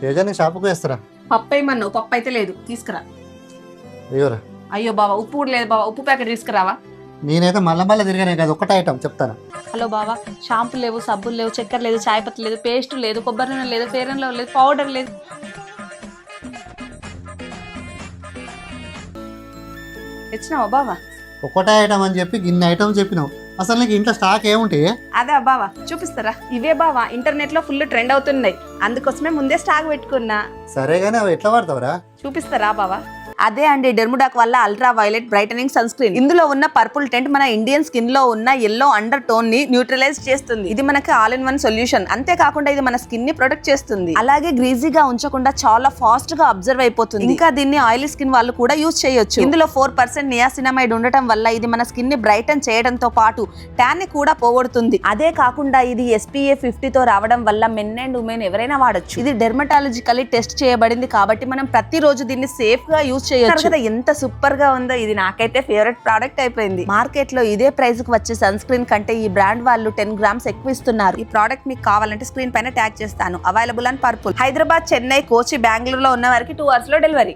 తేజాన్ని షాపుకు వేస్తారా? పప్పు వేయమన్నావు, పప్పు అయితే లేదు, తీసుకురా. అయ్యోరా, అయ్యో బావా, ఉప్పు కూడా లేదు బావా, ఉప్పు ప్యాకెట్ తీసుకురావా. నేనైతే మళ్ళా తిరిగానే కదా, ఒకటే ఐటమ్ చెప్తాను. హలో బావా, షాంపూ లేవు, సబ్బులు లేవు, చక్కెర లేదు, చాయ్ పత్తి లేదు, పేస్ట్ లేదు, కొబ్బరి నూనె లేదు, ఫెయిర్ అండ్ లవ్లీ లేదు, పౌడర్ లేదు. తెచ్చినావా బావా? ఒకటే ఐటమ్ అని చెప్పి ఇన్ని ఐటమ్ చెప్పినావు. అసలు నీకు ఇంట్లో స్టాక్ ఏముంటాయి? అదే బావా, చూపిస్తారా? ఇవే బావా, ఇంటర్నెట్ లో ఫుల్ ట్రెండ్ అవుతున్నాయి, అందుకోసమే ముందే స్టాక్ పెట్టుకున్నా. సరే గానీ అవి ఎట్లా వాడతావురా? చూపిస్తారా బావా? అదే అండి, డెర్ముడాక్ వల్ల ultra violet brightening sunscreen. ఇందులో ఉన్న పర్పుల్ టెంట్ మన ఇండియన్ స్కిన్ లో ఉన్న ఎల్లో అండర్ టోన్ ని న్యూట్రలైజ్ చేస్తుంది. ఇది మనకి ఆల్ ఇన్ వన్ సొల్యూషన్. అంతేకాకుండా ఇది మన స్కిన్ ని ప్రొటెక్ట్ చేస్తుంది, అలాగే గ్రీజీగా ఉంచకుండా చాలా ఫాస్ట్ గా అబ్జర్వ్ అయిపోతుంది. ఇంకా దీన్ని ఆయిలీ స్కిన్ వాళ్ళు కూడా యూజ్ చేయొచ్చు. ఇందులో 4% నియాసినమైడ్ ఉండటం వల్ల ఇది మన స్కిన్ ని బ్రైటన్ చేయడంతో పాటు ట్యాన్ ని కూడా పోగొడుతుంది. అదే కాకుండా ఇది SPF 50 తో రావడం వల్ల మెన్ అండ్ ఉమెన్ ఎవరైనా వాడచ్చు. ఇది డెర్మటాలజికల్లీ టెస్ట్ చేయబడింది కాబట్టి మనం ప్రతిరోజు దీన్ని సేఫ్ గా యూజ్ చేయొచ్చు కదా. ఎంత సూపర్ గా ఉందో, ఇది నాకైతే ఫేవరెట్ ప్రోడక్ట్ అయిపోయింది. మార్కెట్ లో ఇదే ప్రైస్ కు వచ్చే సన్ స్క్రీన్ కంటే ఈ బ్రాండ్ వాళ్ళు 10 grams ఎక్కువ ఇస్తున్నారు. ఈ ప్రోడక్ట్ మీకు కావాలంటే స్క్రీన్ పైన ట్యాగ్ చేస్తాను. Available and purple. Hyderabad, Chennai, Kochi, బెంగళూరులో ఉన్న వారికి 2 hours లో డెలివరీ.